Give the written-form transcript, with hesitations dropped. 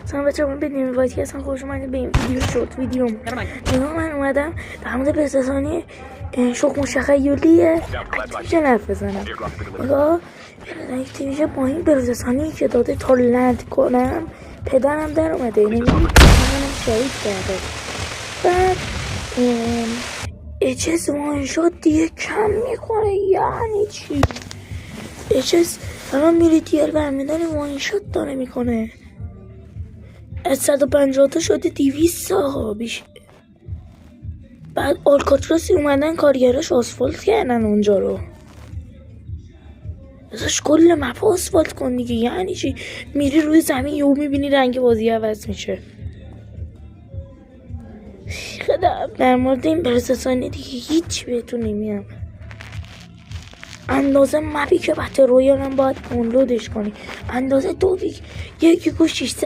سلام بچه من بدیم وایتی اصلا خوش اومدید به این ویدیو من اومدم در مورد بزرسانی شوخ مشخیلیه اکتیویژن حرف بزنم. نگاه اکتیویژن با این بزرسانی که داده تا لند کنم پدرم در اومده نمیدونی منم شهید کرده. بعد اچس وان شات دیگه کم میکنه. یعنی چی؟ اچس الان میری دیال برمیدن وان شات داره میکنه. از 150 تا شده 200 ها بیشه. بعد آلکاتراسی اومدن کارگراش آسفالت کردن اونجا رو. ازش کل مپ آسفالت کن دیگه. یعنی چی؟ میری روی زمین یهو میبینی رنگ بازی عوض میشه. خدا در مورد این پرسسانی دیگه هیچ بهتون نمیام. اندازه مپی که بطه رویالم باید دانلودش کنی. اندازه 2 1 600